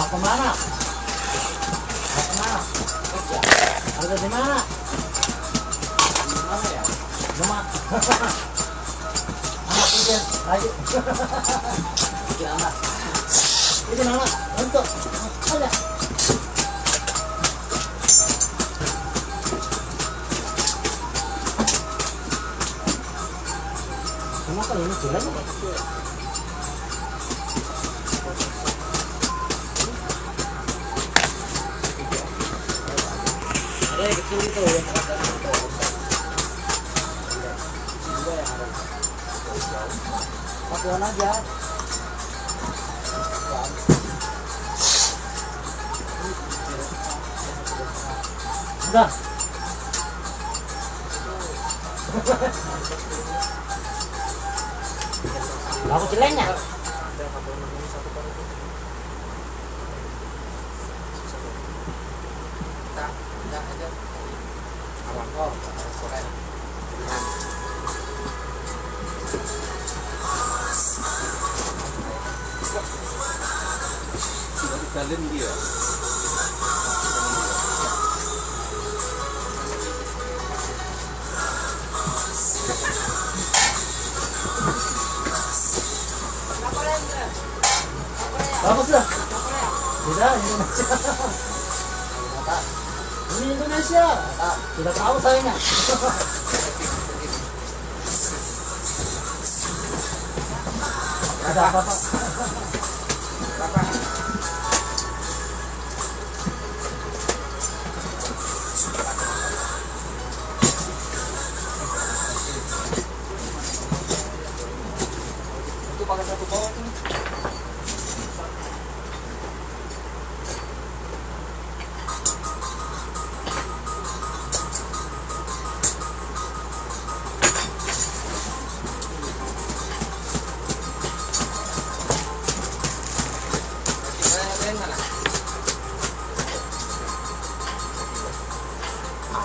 Kemana? Kemana? Harga di mana? Di mana ya? Rumah. Anak hujan, ayo. Jangan. Ini mana? Untuk. Ada. Semua kan ini jalan. Kecil itu ya, pakuan aja. Udah. Aku celengnya. Kalian dia. Bagus lah. Tidak, Indonesia. Ini Indonesia. Tidak tahu sayangnya. Ada apa-apa? Itu pakai satu bawah ini.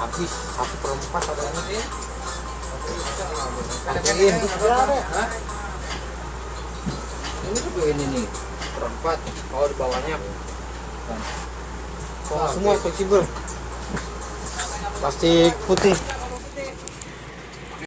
Habis 1/4 ada ini. Ini juga ini nih 1/4. Mau di bawahnya. Semua fleksibel. Plastik putih.